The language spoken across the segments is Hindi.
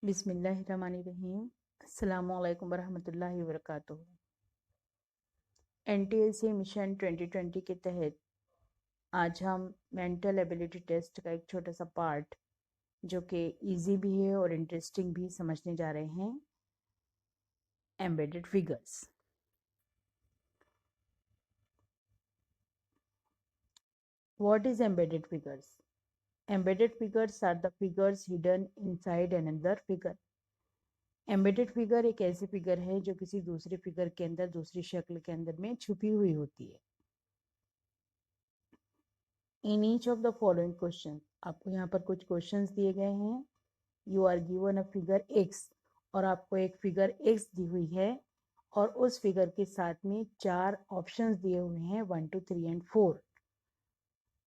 बिस्मिल्लाहिर्रहमानिर्रहीम। अस्सलामुअलैकुम वरहमतुल्लाहि वबरकातुहू। NTSC मिशन 2020 के तहत आज हम मेंटल एबिलिटी टेस्ट का एक छोटा सा पार्ट जो कि इजी भी है और इंटरेस्टिंग भी समझने जा रहे हैं, embedded figures. What is embedded figures? Embedded figures are the figures hidden inside another figure. Embedded figure एक ऐसी फिगर है जो किसी दूसरे फिगर के अंदर, दूसरी शक्ल के अंदर में छुपी हुई होती है। In each of the following question, आपको यहाँ पर कुछ क्वेश्चंस दिए गए हैं। You are given a figure x, और आपको एक फिगर एक्स दी हुई है और उस फिगर के साथ में 4 ऑप्शंस दिए हुए हैं 1 2 3 एंड 4।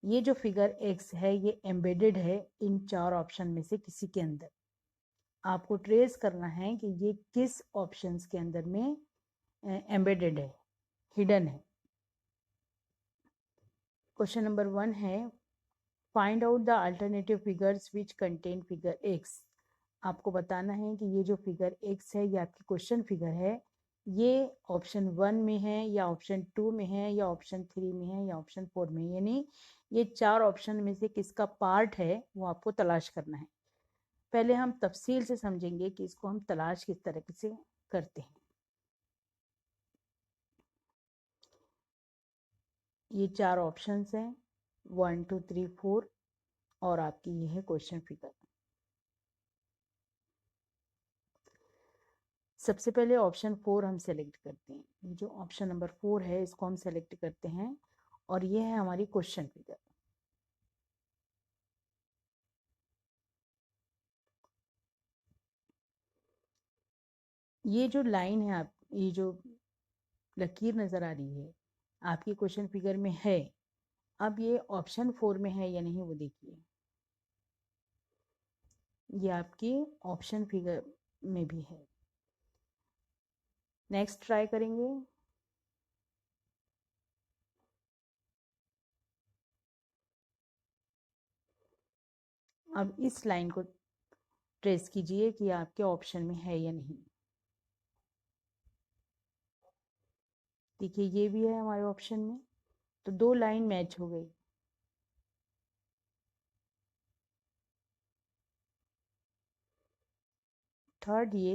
ये जो फिगर एक्स है ये एम्बेडेड है इन 4 ऑप्शन में से किसी के अंदर। आपको ट्रेस करना है कि ये किस ऑप्शंस के अंदर में एम्बेडेड है, हिडन है। क्वेश्चन नंबर 1 है, find out the alternative figures which contain figure x. आपको बताना है कि ये जो फिगर एक्स है ये आपकी क्वेश्चन फिगर है, ये ऑप्शन 1 में है या ऑप्शन 2 में है या ऑप्शन 3 में है या ऑप्शन 4 में है, यानी ये 4 ऑप्शन में से किसका पार्ट है वो आपको तलाश करना है। पहले हम तफसील से समझेंगे कि इसको हम तलाश किस तरह से करते हैं। ये 4 ऑप्शंस हैं 1 2 3 4 और आपकी ये है क्वेश्चन फिगर। सबसे पहले ऑप्शन 4 हम सेलेक्ट करते हैं। ये जो ऑप्शन नंबर 4 है इसको हम सेलेक्ट करते हैं और ये है हमारी क्वेश्चन फिगर। ये जो लाइन है, आप ये जो लकीर नजर आ रही है आपकी क्वेश्चन फिगर में है। अब ये ऑप्शन 4 में है या नहीं वो देखिए, ये आपकी ऑप्शन फिगर में भी है। नेक्स्ट ट्राई करेंगे। अब इस लाइन को ट्रेस कीजिए कि आपके ऑप्शन में है या नहीं। देखिए ये भी है हमारे ऑप्शन में, तो 2 लाइन मैच हो गई। थर्ड ये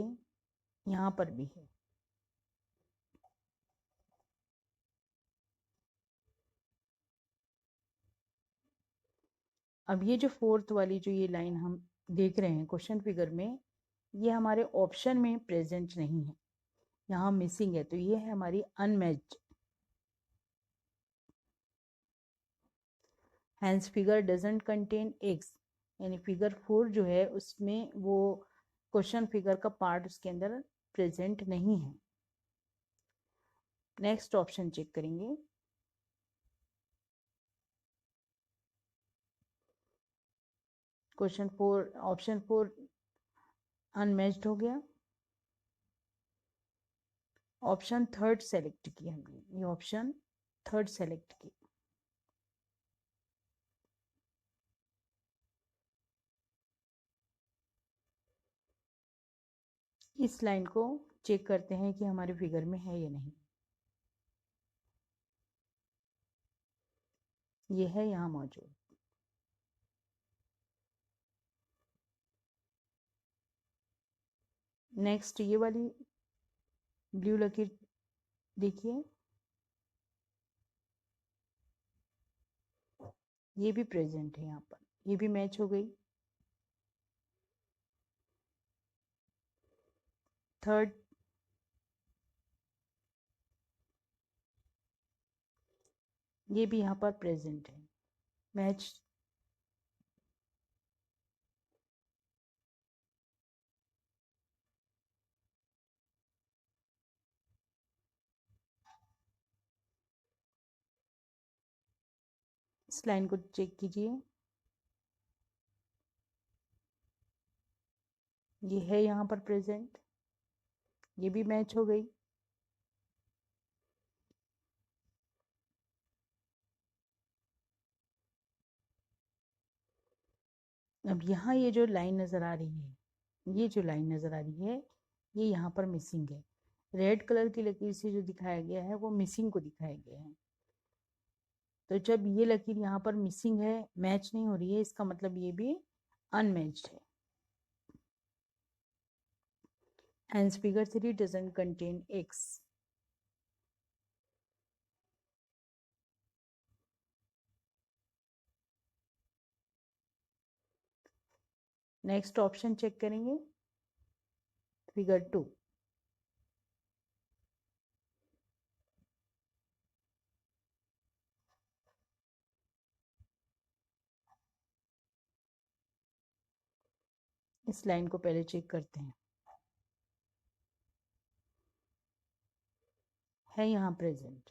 यहाँ पर भी है। अब ये जो फोर्थ वाली जो ये लाइन हम देख रहे हैं क्वेश्चन फिगर में, ये हमारे ऑप्शन में प्रेजेंट नहीं है, यहाँ मिसिंग है, तो ये है हमारी unmatched. Hence figure doesn't contain x, यानी फिगर 4 जो है उसमें वो क्वेश्चन फिगर का पार्ट उसके अंदर प्रेजेंट नहीं है। नेक्स्ट ऑप्शन चेक करेंगे। क्वेश्चन 4, ऑप्शन 4 अनमैच्ड हो गया। ऑप्शन थर्ड सेलेक्ट किया हमने, ये ऑप्शन थर्ड सेलेक्ट किया। इस लाइन को चेक करते हैं कि हमारे फिगर में है या नहीं। ये है यहाँ मौजूद। नेक्स्ट ये वाली ब्लू लकीर देखिए, ये भी प्रेजेंट है यहाँ पर, ये भी मैच हो गई। थर्ड, ये भी यहाँ पर प्रेजेंट है, मैच। इस लाइन को चेक कीजिए, ये है यहाँ पर प्रेजेंट, ये भी मैच हो गई। अब यहाँ ये जो लाइन नजर आ रही है ये जो लाइन नज़र आ रही है ये यहाँ पर मिसिंग है। रेड कलर की लकीर से जो दिखाया गया है वो मिसिंग को दिखाया गया है। तो जब ये लकीर यहाँ पर मिसिंग है, मैच नहीं हो रही है, इसका मतलब ये भी अनमैच्ड है। Hence figure 3 doesn't contain x. Next option check करेंगे, फिगर 2। इस लाइन को पहले चेक करते हैं, है यहाँ प्रेजेंट।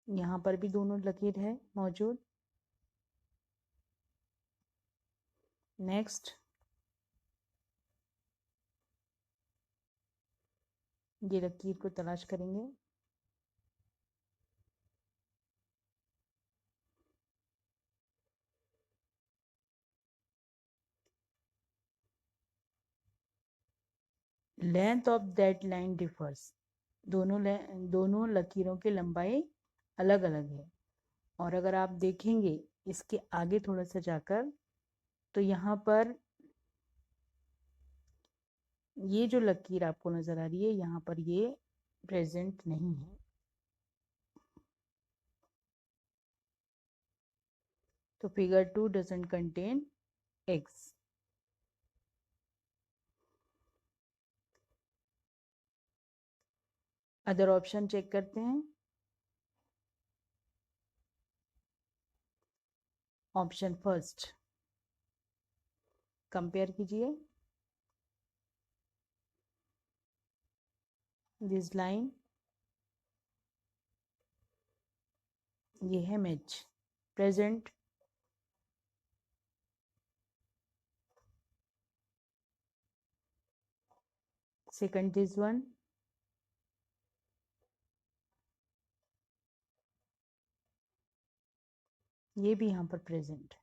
यहाँ पर भी दोनों लकीर है मौजूद। नेक्स्ट ये लकीर को तलाश करेंगे, length of that line differs. दोनों लकीरों की लंबाई अलग अलग है। और अगर आप देखेंगे इसके आगे थोड़ा सा जाकर, तो यहाँ पर ये जो लकीर आपको नजर आ रही है यहाँ पर ये प्रेजेंट नहीं है। तो figure 2 doesn't contain x. Other option check करते हैं। ऑप्शन फर्स्ट कंपेयर कीजिए, दिस लाइन, ये है match present. Second this one, ये भी यहाँ पर प्रेजेंट।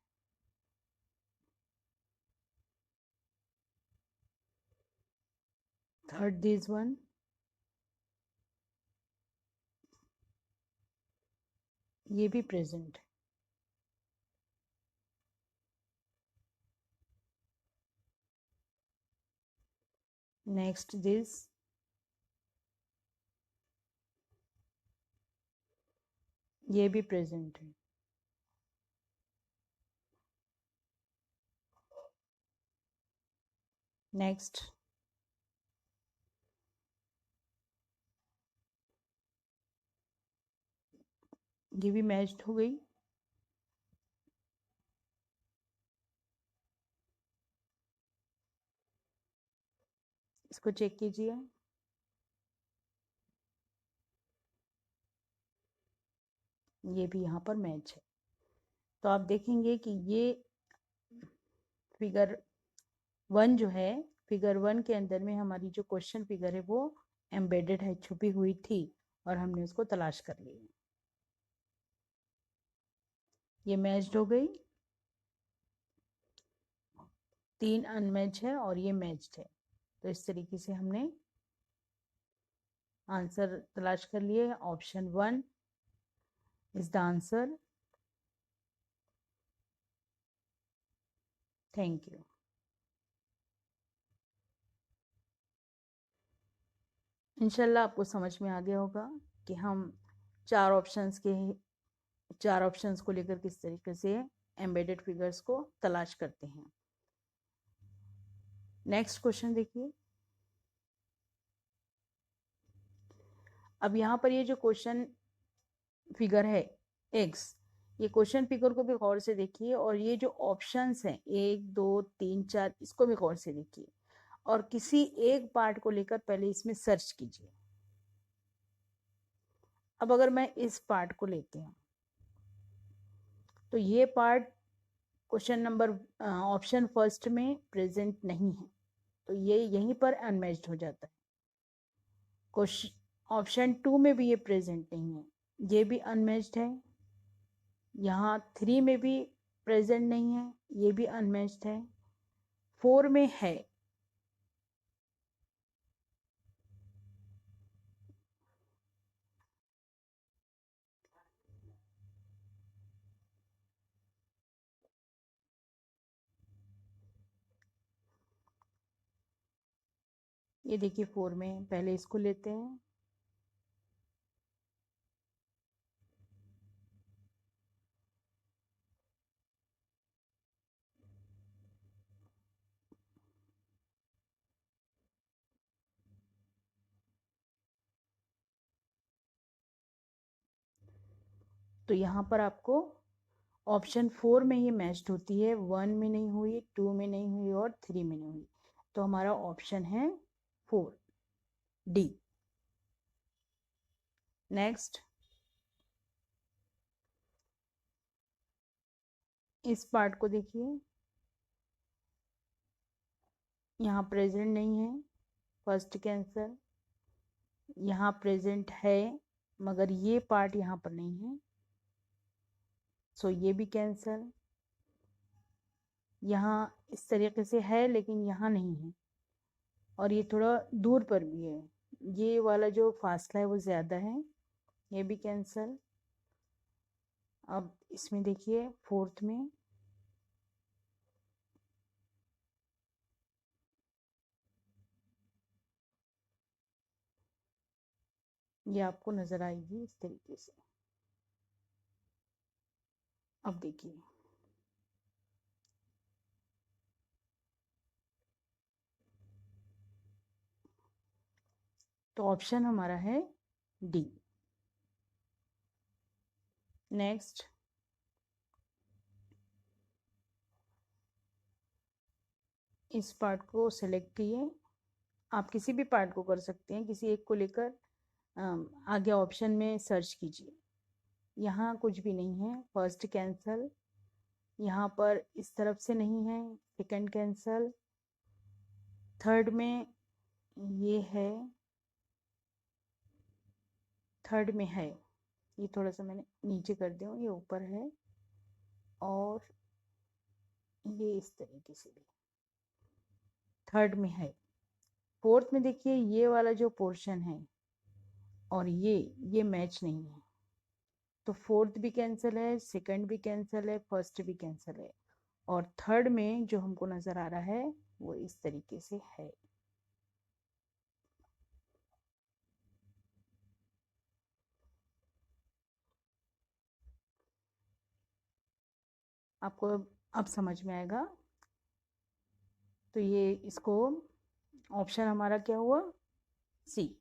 थर्ड दिस वन, ये भी प्रेजेंट। नेक्स्ट दिस, ये भी प्रेजेंट है। नेक्स्ट ये भी मैच्ड हो गई। इसको चेक कीजिए, ये भी यहाँ पर मैच है। तो आप देखेंगे कि ये फिगर 1 जो है, फिगर 1 के अंदर में हमारी जो क्वेश्चन फिगर है वो एम्बेडेड है, छुपी हुई थी और हमने उसको तलाश कर ली। ये मैच्ड हो गई, 3 अनमैच है और ये मैच्ड है। तो इस तरीके से हमने आंसर तलाश कर लिए। Option 1 is the answer. Thank you. इंशाल्लाह आपको समझ में आ गया होगा कि हम चार ऑप्शंस को लेकर किस तरीके से एम्बेडेड फिगर्स को तलाश करते हैं। नेक्स्ट क्वेश्चन देखिए। अब यहाँ पर ये जो क्वेश्चन फिगर है एक्स, ये क्वेश्चन फिगर को भी गौर से देखिए और ये जो ऑप्शंस हैं 1 2 3 4, इसको भी गौर से देखिए और किसी एक पार्ट को लेकर पहले इसमें सर्च कीजिए। अब अगर मैं इस पार्ट को लेती हूँ तो ये part question number option first में प्रेजेंट नहीं है, तो ये यहीं पर अनमैच्ड हो जाता है। क्वेश्चन ऑप्शन 2 में भी ये प्रेजेंट नहीं है, ये भी अनमैच्ड है। यहाँ 3 में भी प्रेजेंट नहीं है, ये भी अनमैच्ड है। 4 में है। ये देखिए 4 में, पहले इसको लेते हैं। तो यहाँ पर आपको ऑप्शन 4 में ही मैच्ड होती है, 1 में नहीं हुई, 2 में नहीं हुई और 3 में नहीं हुई। तो हमारा ऑप्शन है 4, डी। नेक्स्ट, इस पार्ट को देखिए, यहाँ प्रेजेंट नहीं है, फर्स्ट कैंसल। यहाँ प्रेजेंट है मगर ये पार्ट यहाँ पर नहीं है, सो ये भी कैंसल। यहाँ इस तरीके से है लेकिन यहाँ नहीं है, और ये थोड़ा दूर पर भी है, ये वाला जो फासला है वो ज़्यादा है, ये भी कैंसल। अब इसमें देखिए 4th में, ये आपको नज़र आएगी इस तरीके से। अब देखिए, तो ऑप्शन हमारा है डी। नेक्स्ट, इस पार्ट को सेलेक्ट किए, आप किसी भी पार्ट को कर सकते हैं, किसी एक को लेकर आगे ऑप्शन में सर्च कीजिए। यहाँ कुछ भी नहीं है, फर्स्ट कैंसल। यहाँ पर इस तरफ से नहीं है, सेकंड कैंसल। थर्ड में ये है, थर्ड में है, ये थोड़ा सा मैंने नीचे कर दिया, ये ऊपर है, और ये इस तरीके से भी थर्ड में है। 4th में देखिए ये वाला जो पोर्शन है और ये मैच नहीं है, तो 4th भी कैंसिल है, सेकंड भी कैंसिल है, फर्स्ट भी कैंसिल है, और थर्ड में जो हमको नजर आ रहा है वो इस तरीके से है। आपको अब समझ में आएगा। तो ये इसको ऑप्शन हमारा क्या हुआ, सी।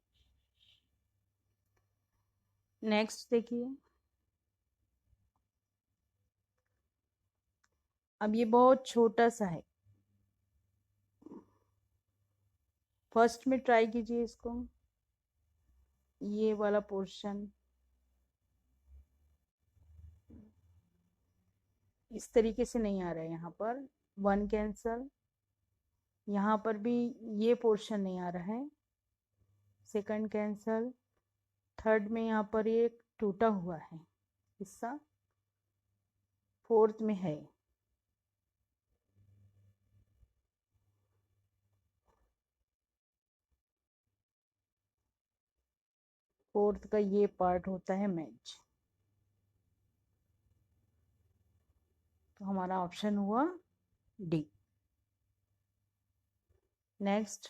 नेक्स्ट देखिए, अब ये बहुत छोटा सा है, फर्स्ट में ट्राई कीजिए इसको, ये वाला पोर्शन इस तरीके से नहीं आ रहा है, यहाँ पर 1 कैंसल। यहाँ पर भी ये पोर्शन नहीं आ रहा है, सेकंड कैंसल। थर्ड में यहाँ पर ये टूटा हुआ है हिस्सा, 4th में है, फोर्थ का ये पार्ट होता है मैच। तो हमारा ऑप्शन हुआ डी। नेक्स्ट,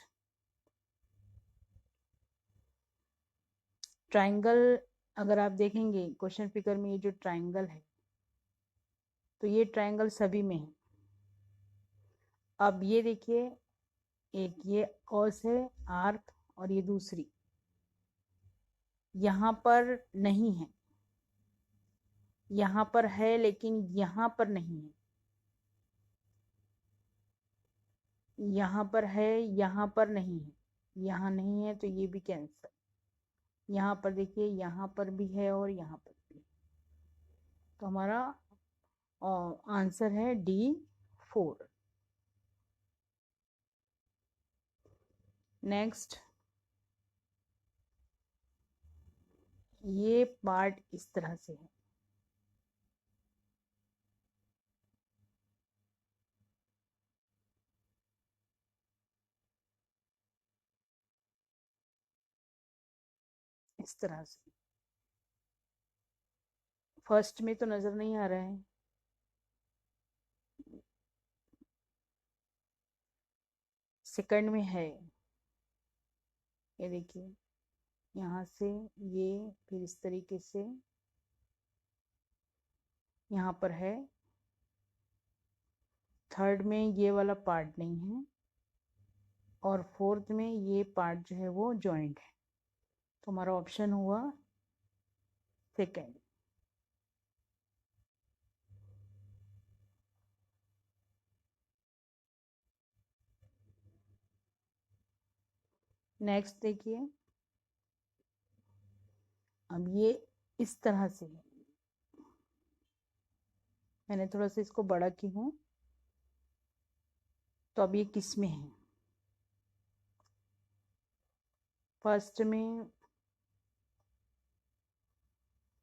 ट्राइंगल, अगर आप देखेंगे क्वेश्चन फिगर में ये जो ट्राइंगल है, तो ये ट्राइंगल सभी में है। अब ये देखिए, एक ये कॉस है, आर्क, और ये दूसरी यहाँ पर नहीं है, यहाँ पर है लेकिन यहाँ पर नहीं है, यहाँ पर है, यहाँ पर नहीं है, यहाँ नहीं है, तो ये भी कैंसल। यहाँ पर देखिए, यहाँ पर भी है और यहाँ पर भी। तो हमारा आंसर है डी 4। नेक्स्ट, ये पार्ट इस तरह से है, इस तरह से। फर्स्ट में तो नजर नहीं आ रहा है, सेकंड में है। ये देखिए, यहाँ से ये, फिर इस तरीके से यहाँ पर है। थर्ड में ये वाला पार्ट नहीं है, और फोर्थ में ये पार्ट जो है वो जॉइंट है। तो हमारा ऑप्शन हुआ सेकंड। नेक्स्ट देखिए, अब ये इस तरह से है। मैंने थोड़ा सा इसको बड़ा की हूँ। तो अब ये किस में है? फर्स्ट में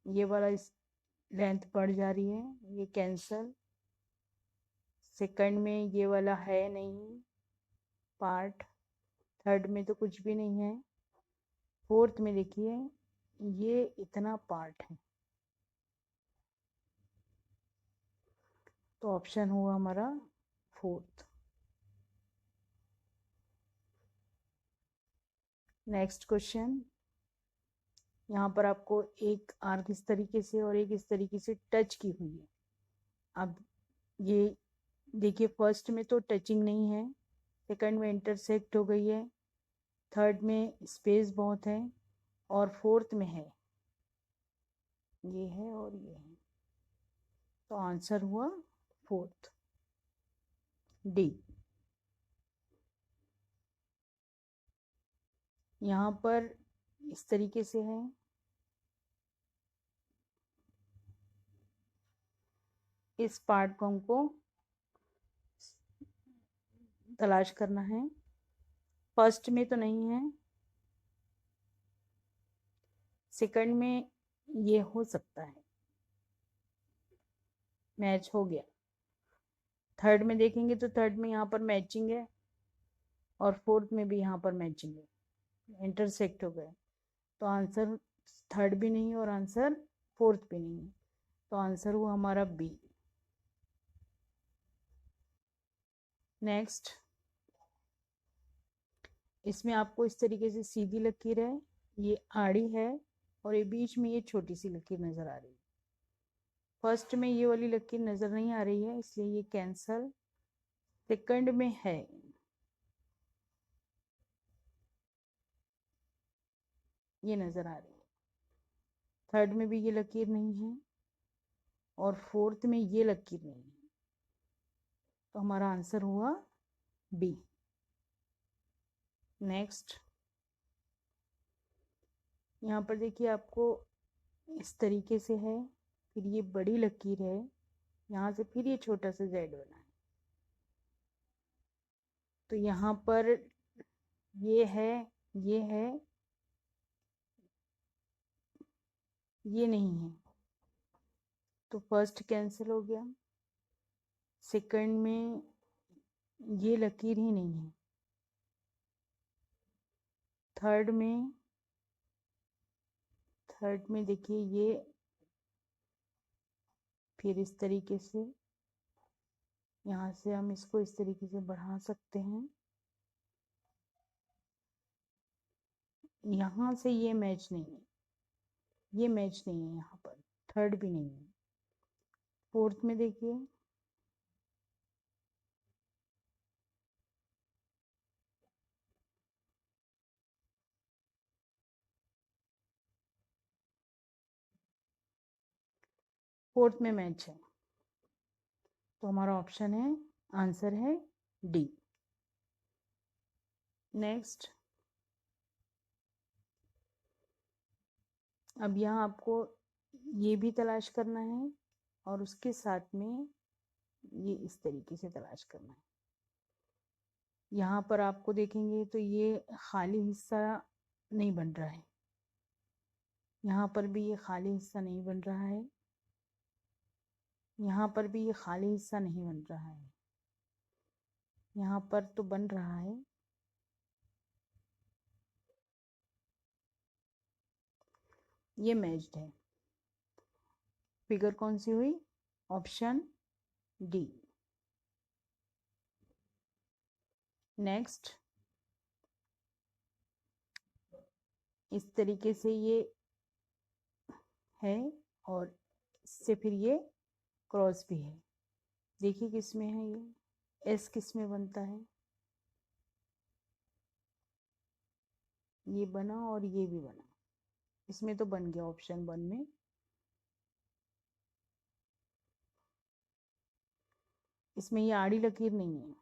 ये वाला इस लेंथ बढ़ जा रही है, ये कैंसल। सेकंड में ये वाला है नहीं पार्ट। थर्ड में तो कुछ भी नहीं है। फोर्थ में देखिए, ये इतना पार्ट है। तो ऑप्शन हुआ हमारा फोर्थ। नेक्स्ट क्वेश्चन, यहाँ पर आपको एक आर्क इस तरीके से और एक इस तरीके से टच की हुई है। अब ये देखिए, फर्स्ट में तो टचिंग नहीं है, सेकंड में इंटरसेक्ट हो गई है, थर्ड में स्पेस बहुत है, और फोर्थ में है, ये है और ये है। तो आंसर हुआ फोर्थ, डी। यहाँ पर इस तरीके से है, इस पार्ट को हमको तलाश करना है। फर्स्ट में तो नहीं है, सेकंड में ये हो सकता है, मैच हो गया। थर्ड में देखेंगे तो थर्ड में यहाँ पर मैचिंग है, और फोर्थ में भी यहाँ पर मैचिंग है, इंटरसेक्ट हो गए। तो आंसर थर्ड भी नहीं और आंसर फोर्थ भी नहीं। तो आंसर हुआ हमारा बी। नेक्स्ट, इसमें आपको इस तरीके से सीधी लकीर है, ये आड़ी है, और ये बीच में ये छोटी सी लकीर नजर आ रही है। फर्स्ट में ये वाली लकीर नजर नहीं आ रही है, इसलिए ये कैंसल। सेकंड में है, ये नजर आ रही है। थर्ड में भी ये लकीर नहीं है, और फोर्थ में ये लकीर नहीं है। तो हमारा आंसर हुआ बी। नेक्स्ट, यहाँ पर देखिए, आपको इस तरीके से है, फिर ये बड़ी लकीर है, यहाँ से फिर ये छोटा सा जेड बना है। तो यहाँ पर ये है, ये है, ये नहीं है। तो फर्स्ट कैंसिल हो गया। सेकंड में ये लकीर ही नहीं है। थर्ड में, देखिए ये, फिर इस तरीके से, यहाँ से हम इसको इस तरीके से बढ़ा सकते हैं। यहाँ से ये मैच नहीं है, ये मैच नहीं है यहाँ पर। थर्ड भी नहीं है। फोर्थ में देखिए, फोर्थ में मैच है। तो हमारा ऑप्शन है, आंसर है डी। नेक्स्ट, अब यहाँ आपको ये भी तलाश करना है, और उसके साथ में ये इस तरीके से तलाश करना है। यहाँ पर आपको देखेंगे तो ये खाली हिस्सा नहीं बन रहा है, यहाँ पर भी ये खाली हिस्सा नहीं बन रहा है, यहाँ पर भी ये खाली हिस्सा नहीं बन रहा है, यहाँ पर तो बन रहा है। ये मैच्ड है। फिगर कौन सी हुई? Option D. नेक्स्ट, इस तरीके से ये है और इससे फिर ये क्रॉस भी है। देखिए किस में है ये, एस किस में बनता है, ये बना और ये भी बना, इसमें तो बन गया ऑप्शन 1 में। इसमें ये आड़ी लकीर नहीं है,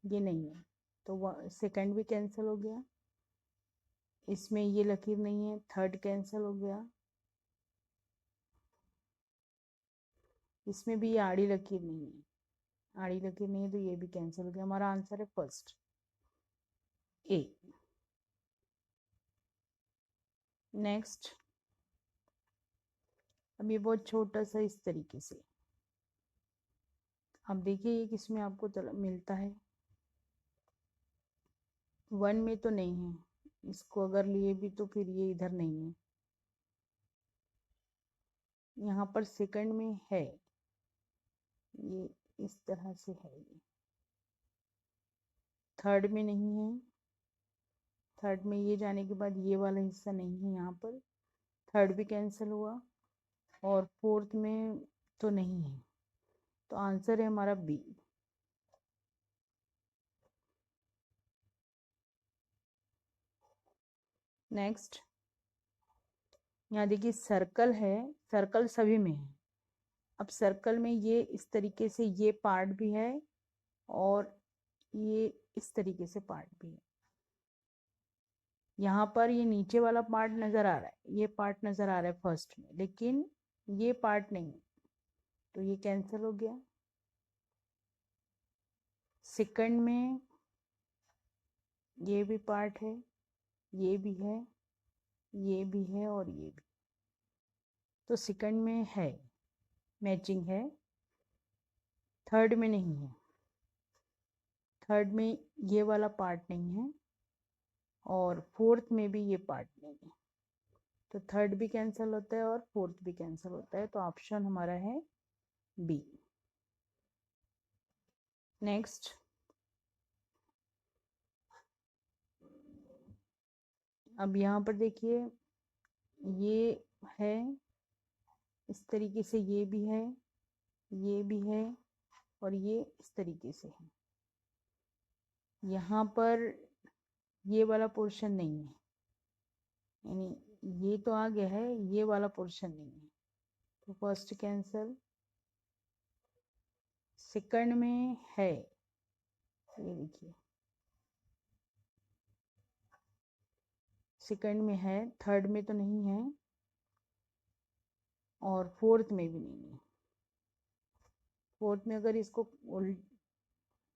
ये नहीं है, तो सेकंड भी कैंसिल हो गया। इसमें ये लकीर नहीं है, थर्ड कैंसिल हो गया। इसमें भी ये आड़ी लकीर नहीं है, आड़ी लकीर नहीं है, तो ये भी कैंसिल हो गया। हमारा आंसर है फर्स्ट, ए। नेक्स्ट, अब ये बहुत छोटा सा इस तरीके से, अब देखिए ये किसमें आपको मिलता है, 1 में तो नहीं है, इसको अगर लिए भी तो फिर ये इधर नहीं है, यहाँ पर सेकंड में है, ये इस तरह से है, ये थर्ड में नहीं है, थर्ड में ये जाने के बाद ये वाला हिस्सा नहीं है, यहाँ पर थर्ड भी कैंसिल हुआ, और फोर्थ में तो नहीं है, तो आंसर है हमारा बी। नेक्स्ट, यहाँ देखिए सर्कल है, सर्कल सभी में है। अब सर्कल में ये इस तरीके से ये पार्ट भी है और ये इस तरीके से पार्ट भी है। यहाँ पर ये नीचे वाला पार्ट नजर आ रहा है, ये पार्ट नजर आ रहा है फर्स्ट में, लेकिन ये पार्ट नहीं, तो ये कैंसिल हो गया। सेकंड में ये भी पार्ट है, ये भी है, ये भी है और ये भी, तो सेकंड में है, मैचिंग है। थर्ड में नहीं है, थर्ड में ये वाला पार्ट नहीं है और फोर्थ में भी ये पार्ट नहीं है, तो थर्ड भी कैंसिल होता है और फोर्थ भी कैंसिल होता है, तो ऑप्शन हमारा है बी। नेक्स्ट, अब यहाँ पर देखिए ये है इस तरीके से, ये भी है, ये भी है और ये इस तरीके से है। यहाँ पर ये वाला पोर्शन नहीं है, यानी ये तो आ गया है, ये वाला पोर्शन नहीं है, तो फर्स्ट कैंसिल। सेकंड में है, ये देखिए सेकंड में है, थर्ड में तो नहीं है और फोर्थ में भी नहीं है। फोर्थ में अगर इसको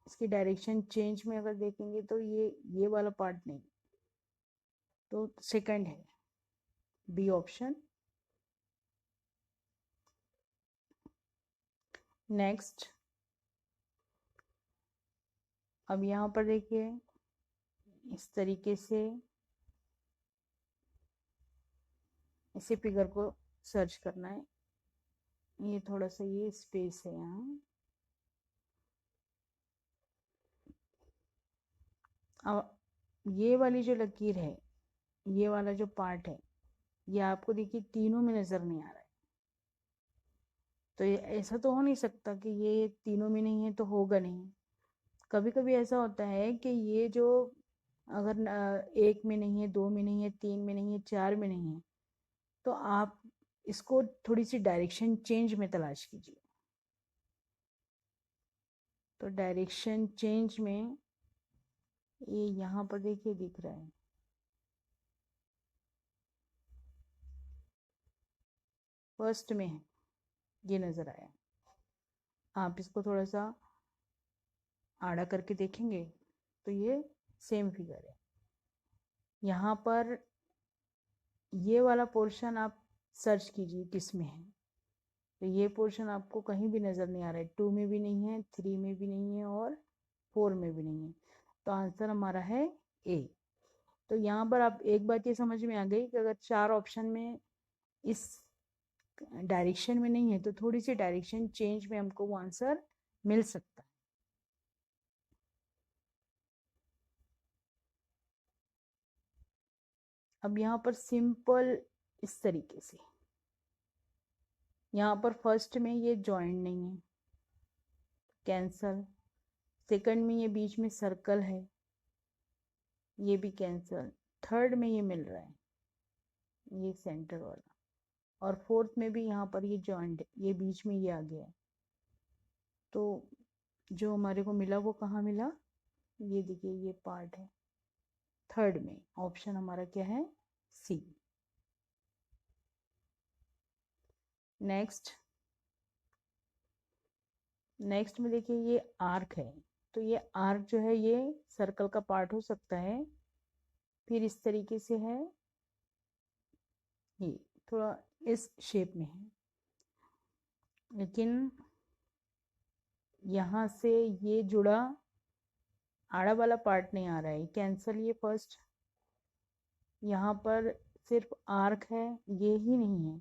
इसकी डायरेक्शन चेंज में अगर देखेंगे तो ये वाला पार्ट नहीं, तो सेकंड है, बी ऑप्शन। नेक्स्ट, अब यहाँ पर देखिए इस तरीके से इसी फिगर को सर्च करना है, ये थोड़ा सा ये स्पेस है यहाँ। अब ये वाली जो लकीर है, ये वाला जो पार्ट है, ये आपको देखिए तीनों में नजर नहीं आ रहा है, तो ये ऐसा तो हो नहीं सकता कि ये तीनों में नहीं है तो होगा नहीं। कभी कभी ऐसा होता है कि ये जो अगर एक में नहीं है, दो में नहीं है, तीन में नहीं है, चार में नहीं है, तो आप इसको थोड़ी सी डायरेक्शन चेंज में तलाश कीजिए। तो डायरेक्शन चेंज में ये यहाँ पर देखिए दिख रहा है, फर्स्ट में है, ये नजर आया। आप इसको थोड़ा सा आड़ा करके देखेंगे तो ये सेम फिगर है। यहाँ पर ये वाला पोर्शन आप सर्च कीजिए किस में है। तो ये पोर्शन आपको कहीं भी नज़र नहीं आ रहा है, 2 में भी नहीं है, 3 में भी नहीं है और 4 में भी नहीं है। तो आंसर हमारा है ए। तो यहाँ पर आप एक बात ये समझ में आ गई कि अगर 4 ऑप्शन में इस डायरेक्शन में नहीं है तो थोड़ी सी डायरेक्शन चेंज में हमको वो आंसर मिल सकता है। अब यहाँ पर सिंपल इस तरीके से, यहाँ पर फर्स्ट में ये जॉइंट नहीं है, कैंसल। सेकंड में ये बीच में सर्कल है, ये भी कैंसल। थर्ड में ये मिल रहा है, ये सेंटर वाला। और फोर्थ में भी यहाँ पर ये जॉइंट, ये बीच में ये आ गया है। तो जो हमारे को मिला वो कहाँ मिला, ये देखिए ये पार्ट है थर्ड में। ऑप्शन हमारा क्या है, सी। नेक्स्ट में देखिए ये आर्क है, तो ये आर्क जो है ये सर्कल का पार्ट हो सकता है। फिर इस तरीके से है, ये थोड़ा इस शेप में है, लेकिन यहाँ से ये जुड़ा आड़ा वाला पार्ट नहीं आ रहा है, कैंसल। ये फर्स्ट, यहाँ पर सिर्फ आर्क है, ये ही नहीं है,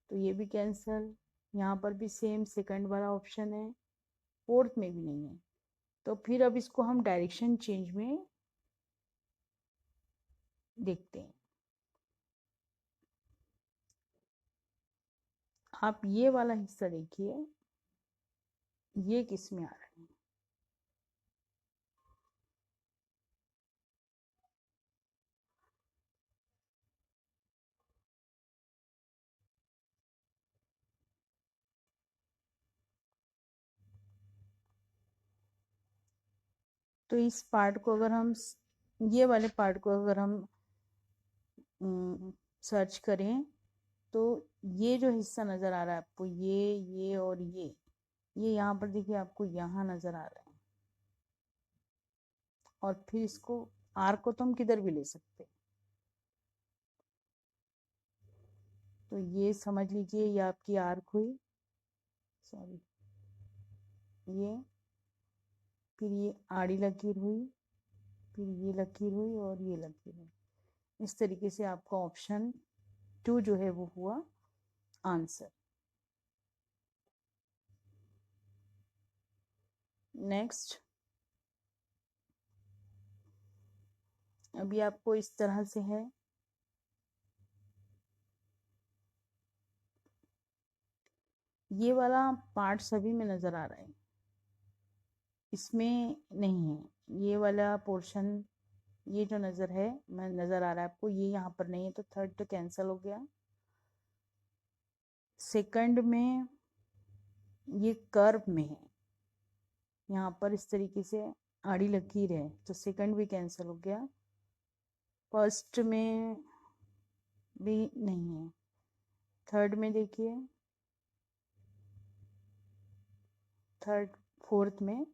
तो ये भी कैंसल। यहाँ पर भी सेम सेकंड वाला ऑप्शन है, फोर्थ में भी नहीं है। तो फिर अब इसको हम डायरेक्शन चेंज में देखते हैं। आप ये वाला हिस्सा देखिए, ये किस में आ रहा है, तो इस पार्ट को अगर हम, ये वाले पार्ट को अगर हम सर्च करें तो ये जो हिस्सा नज़र आ रहा है आपको, ये और ये यहाँ पर देखिए आपको यहाँ नज़र आ रहा है। और फिर इसको आर्क को तो हम किधर भी ले सकते हैं, तो ये समझ लीजिए ये आपकी आर्क हुई, सॉरी, ये, फिर ये आड़ी लकीर हुई, फिर ये लकीर हुई और ये लकीर हुई। इस तरीके से आपका ऑप्शन 2 जो है वो हुआ आंसर। नेक्स्ट, अभी आपको इस तरह से है, ये वाला पार्ट सभी में नज़र आ रहा है, इसमें नहीं है। ये वाला पोर्शन, ये जो नज़र है, मैं नज़र आ रहा है आपको, ये यहाँ पर नहीं है, तो थर्ड तो कैंसिल हो गया। सेकंड में ये कर्व में है, यहाँ पर इस तरीके से आड़ी लकीर है, तो सेकंड भी कैंसिल हो गया। फर्स्ट में भी नहीं है। थर्ड में देखिए, थर्ड फोर्थ में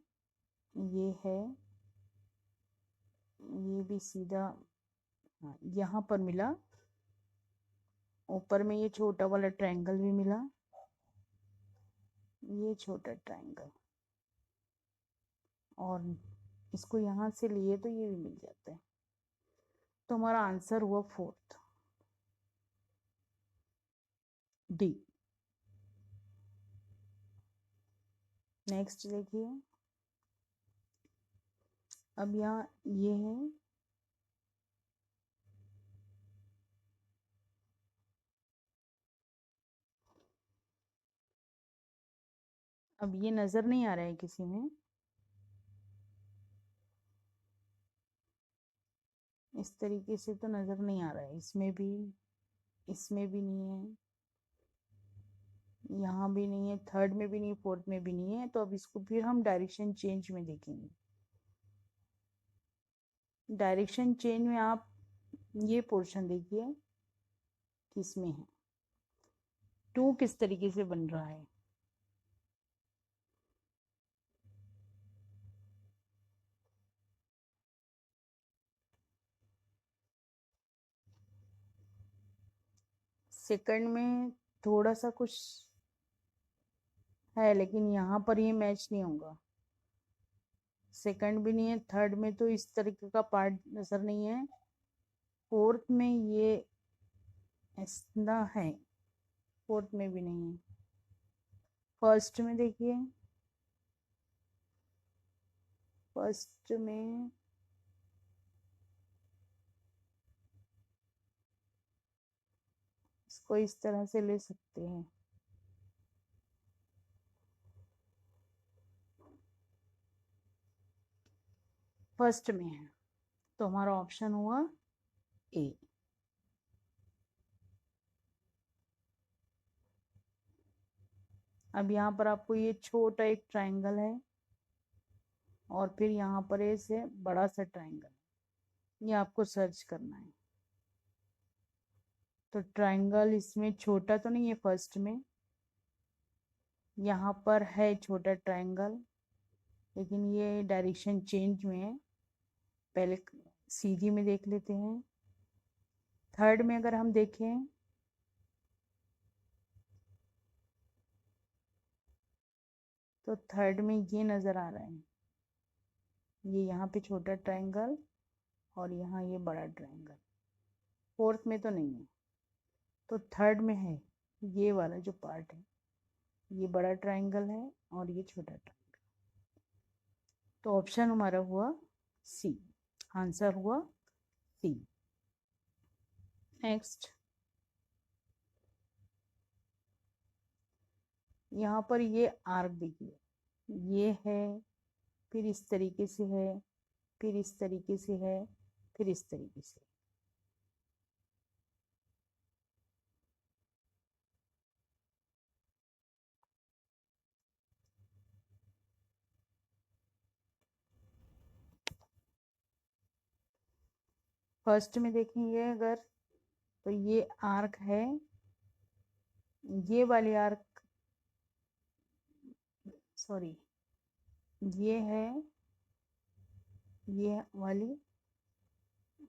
ये है, ये भी सीधा, हाँ, यहाँ पर मिला। ऊपर में ये छोटा वाला ट्रायंगल भी मिला, ये छोटा ट्रायंगल, और इसको यहाँ से लिए तो ये भी मिल जाता है। तो हमारा आंसर हुआ फोर्थ, डी। नेक्स्ट देखिए, अब यहाँ ये है, अब ये नज़र नहीं आ रहा है किसी में, इस तरीके से तो नज़र नहीं आ रहा है, इसमें भी नहीं है, यहाँ भी नहीं है, थर्ड में भी नहीं, फोर्थ में भी नहीं है। तो अब इसको फिर हम डायरेक्शन चेंज में देखेंगे। डायरेक्शन चेंज में आप ये पोर्शन देखिए किसमें है, 2 किस तरीके से बन रहा है। सेकंड में थोड़ा सा कुछ है, लेकिन यहाँ पर ये मैच नहीं होगा। सेकंड भी नहीं है, थर्ड में तो इस तरीके का पार्ट नजर नहीं है, फोर्थ में ये ऐसा है, फोर्थ में भी नहीं है। फर्स्ट में देखिए, फर्स्ट में इसको इस तरह से ले सकते हैं। फर्स्ट में है, तो हमारा ऑप्शन हुआ ए। अब यहाँ पर आपको ये छोटा एक ट्रायंगल है और फिर यहाँ पर ऐसे बड़ा सा ट्रायंगल, ये आपको सर्च करना है। तो ट्रायंगल इसमें छोटा तो नहीं है फर्स्ट में, यहाँ पर है छोटा ट्रायंगल, लेकिन ये डायरेक्शन चेंज में है। पहले सीधी में देख लेते हैं। थर्ड में अगर हम देखें तो थर्ड में ये नज़र आ रहा है, ये यहाँ पे छोटा ट्रायंगल और यहाँ ये बड़ा ट्रायंगल। फोर्थ में तो नहीं है, तो थर्ड में है ये वाला जो पार्ट है, ये बड़ा ट्रायंगल है और ये छोटा ट्रायंगल। तो ऑप्शन हमारा हुआ सी, आंसर हुआ सी। नेक्स्ट, यहाँ पर ये आर्क देखिए, ये है, फिर इस तरीके से है, फिर इस तरीके से है, फिर इस तरीके से। फर्स्ट में देखेंगे अगर, तो ये आर्क है, ये वाली आर्क, सॉरी, ये है ये वाली,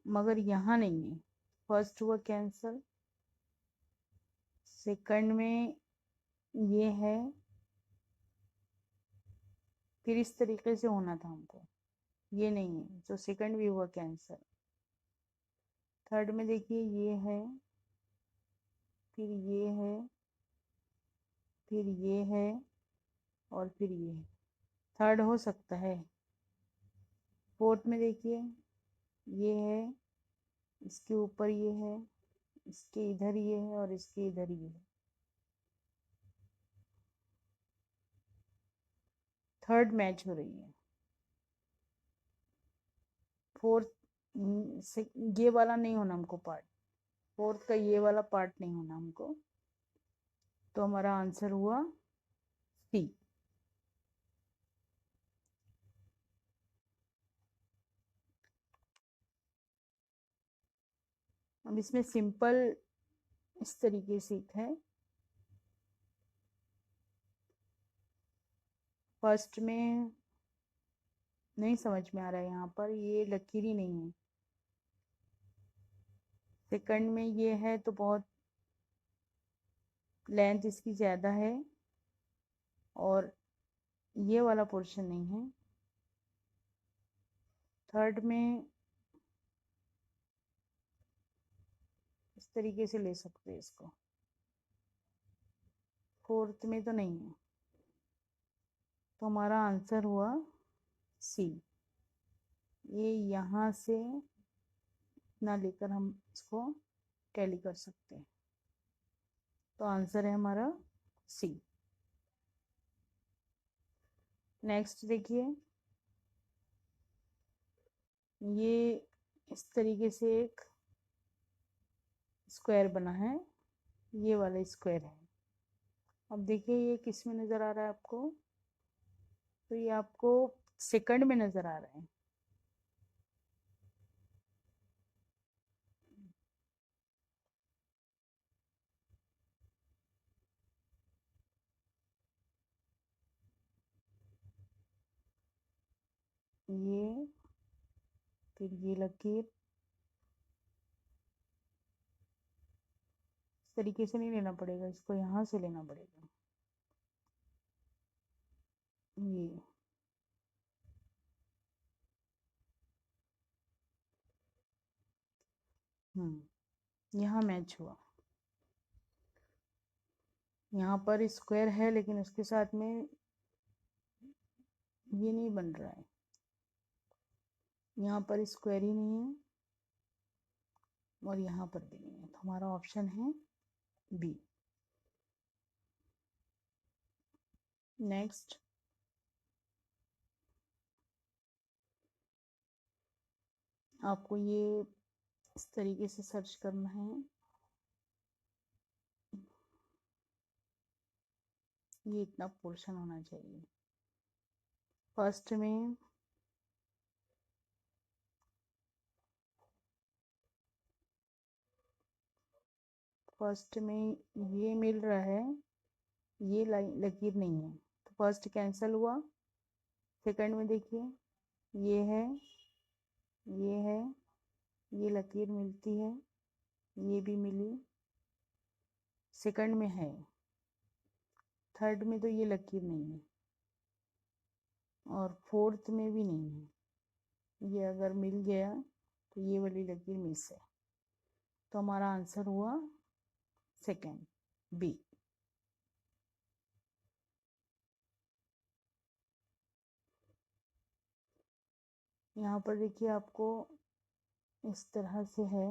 मगर यहाँ नहीं है। फर्स्ट हुआ कैंसल, सेकंड में ये है, फिर इस तरीके से होना था हमको, ये नहीं है, तो सेकंड भी हुआ कैंसल। थर्ड में देखिए ये है, फिर ये है, फिर ये है और फिर ये है, थर्ड हो सकता है। फोर्थ में देखिए ये है, इसके ऊपर ये है, इसके इधर ये है और इसके इधर ये है, थर्ड मैच हो रही है। फोर्थ से ये वाला नहीं होना हमको पार्ट, फोर्थ का ये वाला पार्ट नहीं होना हमको, तो हमारा आंसर हुआ सी। अब इसमें सिंपल इस तरीके से है। फर्स्ट में नहीं समझ में आ रहा है, यहाँ पर ये लकीर ही नहीं है। सेकंड में ये है तो बहुत लेंथ इसकी ज़्यादा है और ये वाला पोर्शन नहीं है। थर्ड में इस तरीके से ले सकते हैं इसको, फोर्थ में तो नहीं है, तो हमारा आंसर हुआ सी। ये यहाँ से इतना लेकर हम इसको टैली कर सकते हैं, तो आंसर है हमारा सी। नेक्स्ट देखिए, ये इस तरीके से एक स्क्वायर बना है, ये वाला स्क्वायर है। अब देखिए ये किस में नज़र आ रहा है आपको, तो ये आपको सेकंड में नज़र आ रहा है। ये, फिर ये लकीर, तरीके से नहीं लेना पड़ेगा, इसको यहाँ से लेना पड़ेगा। ये यहाँ मैच हुआ। यहाँ पर स्क्वायर है लेकिन उसके साथ में ये नहीं बन रहा है, यहाँ पर स्क्वायर ही नहीं है और यहाँ पर भी नहीं है, तो हमारा ऑप्शन है बी। नेक्स्ट, आपको ये इस तरीके से सर्च करना है। ये इतना पोर्शन होना चाहिए। फर्स्ट में ये मिल रहा है, ये लकीर नहीं है, तो फर्स्ट कैंसिल हुआ। सेकंड में देखिए, ये है, ये है, ये लकीर मिलती है, ये भी मिली, सेकंड में है। थर्ड में तो ये लकीर नहीं है और फोर्थ में भी नहीं है। ये अगर मिल गया तो ये वाली लकीर मिस है, तो हमारा आंसर हुआ सेकंड, बी। यहाँ पर देखिए आपको इस तरह से है,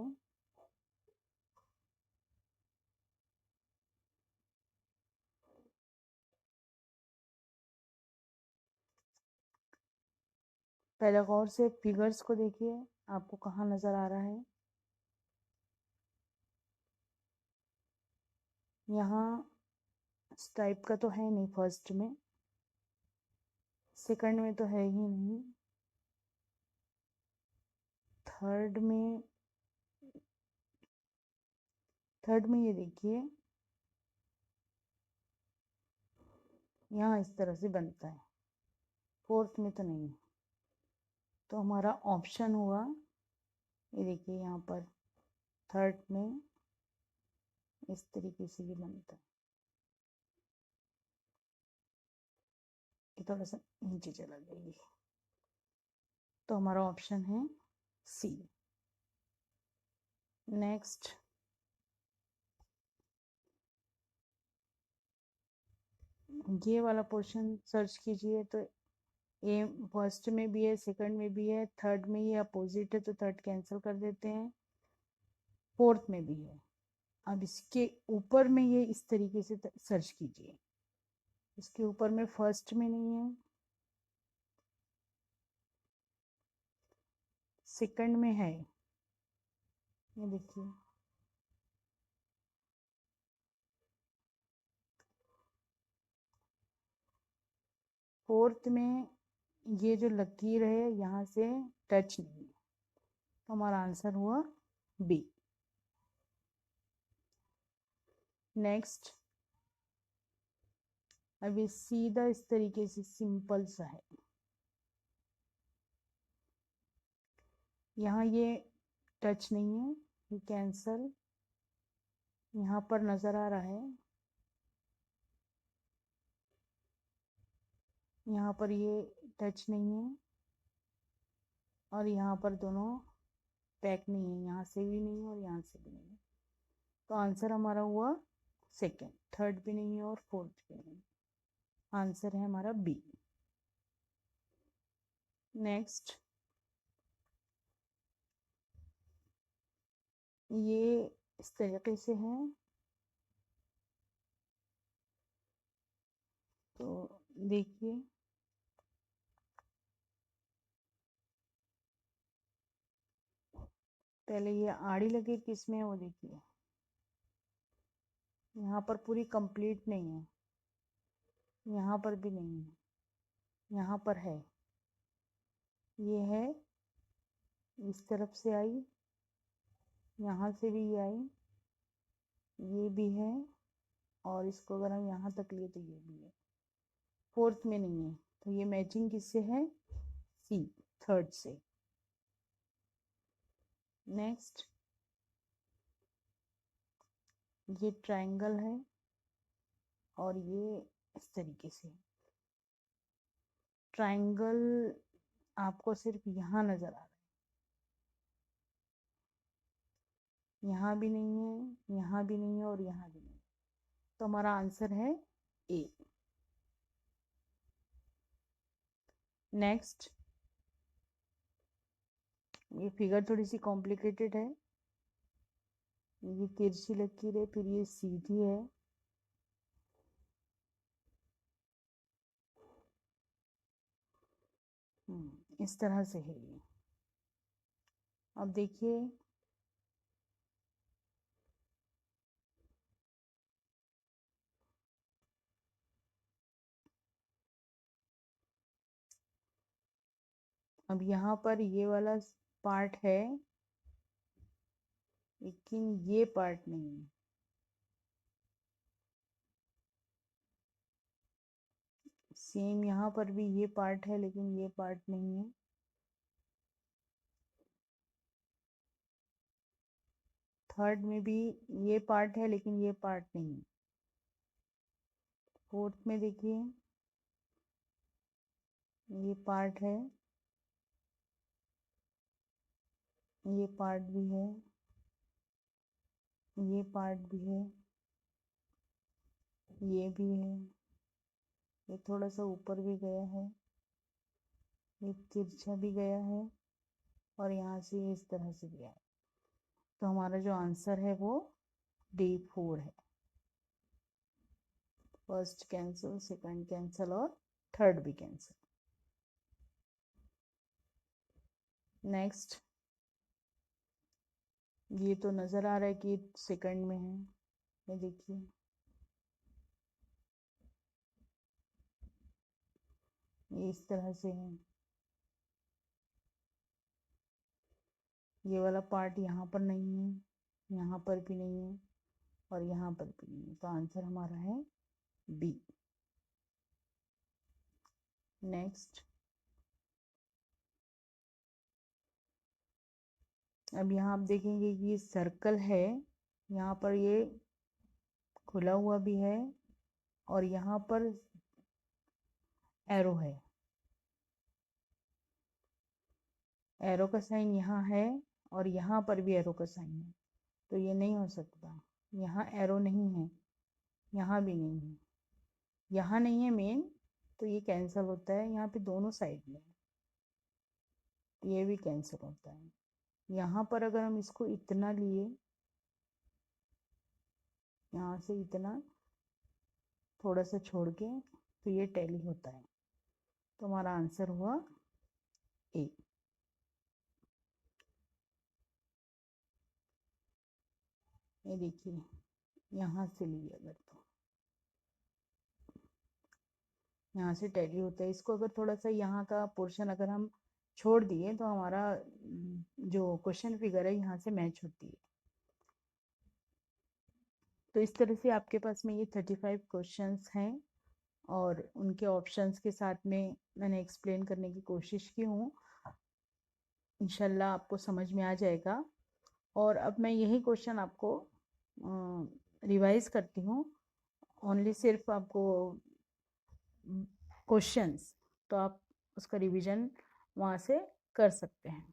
पहले गौर से फिगर्स को देखिए, आपको कहाँ नजर आ रहा है। यहाँ इस टाइप का तो है नहीं, फर्स्ट में, सेकंड में तो है ही नहीं, थर्ड में ये देखिए यहाँ इस तरह से बनता है, फोर्थ में तो नहीं है, तो हमारा ऑप्शन हुआ, ये देखिए यहाँ पर थर्ड में इस तरीके से ये बनता है। ये थोड़ा सा नीचे चला जाएगी, तो हमारा ऑप्शन है सी। नेक्स्ट, ये वाला पोर्शन सर्च कीजिए, तो ए फर्स्ट में भी है, सेकंड में भी है, थर्ड में ये अपोजिट है तो थर्ड कैंसिल कर देते हैं, फोर्थ में भी है। अब इसके ऊपर में ये इस तरीके से सर्च कीजिए, इसके ऊपर में फर्स्ट में नहीं है, सेकंड में है, ये देखिए, फोर्थ में ये जो लकीर है यहाँ से टच नहीं है, तो हमारा आंसर हुआ बी। नेक्स्ट, अभी सीधा इस तरीके से सिंपल सा है, यहाँ ये टच नहीं है, ये कैंसल, यहाँ पर नजर आ रहा है, यहाँ पर ये टच नहीं है और यहाँ पर दोनों पैक नहीं है, यहाँ से भी नहीं और यहाँ से भी नहीं है, तो आंसर हमारा हुआ सेकंड, थर्ड भी नहीं है और फोर्थ भी नहीं, आंसर है हमारा बी। नेक्स्ट, ये इस तरीके से है, तो देखिए, पहले ये आड़ी लकीर किस में है वो देखिए, यहाँ पर पूरी कंप्लीट नहीं है, यहाँ पर भी नहीं है, यहाँ पर है, ये है, इस तरफ से आई, यहाँ से भी ये आई, ये भी है, और इसको अगर हम यहाँ तक लिए तो ये भी है, फोर्थ में नहीं है, तो ये मैचिंग किससे है, सी, थर्ड से। नेक्स्ट, ये ट्रायंगल है और ये इस तरीके से। ट्रायंगल आपको सिर्फ यहाँ नज़र आ रहा है, यहाँ भी नहीं है, यहाँ भी नहीं है और यहाँ भी नहीं है। तो हमारा आंसर है ए। नेक्स्ट, ये फिगर थोड़ी सी कॉम्प्लिकेटेड है। ये तिरछी लकीर है, फिर ये सीधी है, इस तरह से है ये। अब देखिए, अब यहाँ पर ये वाला पार्ट है लेकिन ये पार्ट नहीं है। सेम यहाँ पर भी ये पार्ट है लेकिन ये पार्ट नहीं है। थर्ड में भी ये पार्ट है लेकिन ये पार्ट नहीं है। फोर्थ में देखिए, ये पार्ट है, ये पार्ट भी है, ये पार्ट भी है, ये भी है, ये थोड़ा सा ऊपर भी गया है, ये तिरछा भी गया है और यहाँ से इस तरह से गया है। तो हमारा जो आंसर है वो D4 है। फर्स्ट कैंसिल, सेकंड कैंसिल और थर्ड भी कैंसिल। नेक्स्ट, ये तो नज़र आ रहा है कि सेकंड में है, ये देखिए, ये इस तरह से है। ये वाला पार्ट यहाँ पर नहीं है, यहाँ पर भी नहीं है और यहाँ पर भी नहीं है। तो आंसर हमारा है बी। नेक्स्ट, अब यहाँ आप देखेंगे कि ये सर्कल है, यहाँ पर ये खुला हुआ भी है और यहाँ पर एरो है। एरो का साइन यहाँ है और यहाँ पर भी एरो का साइन है, तो ये नहीं हो सकता। यहाँ एरो नहीं है, यहाँ भी नहीं है, यहाँ नहीं है मेन, तो ये कैंसिल होता है। यहाँ पे दोनों साइड में ये भी कैंसिल होता है। यहाँ पर अगर हम इसको इतना लिए, यहाँ से इतना थोड़ा सा छोड़ के, तो ये टैली होता है। तो हमारा आंसर हुआ ए। ये देखिए, यहाँ से लिए अगर, तो यहाँ से टैली होता है। इसको अगर थोड़ा सा यहाँ का पोर्शन अगर हम छोड़ दिए तो हमारा जो क्वेश्चन फिगर है यहाँ से मैच होती है। तो इस तरह से आपके पास में ये 35 क्वेश्चंस हैं और उनके ऑप्शंस के साथ में मैंने एक्सप्लेन करने की कोशिश की हूँ। इंशाल्लाह आपको समझ में आ जाएगा। और अब मैं यही क्वेश्चन आपको रिवाइज करती हूँ, ओनली सिर्फ आपको क्वेश्चंस, तो आप उसका रिवीजन वहाँ से कर सकते हैं।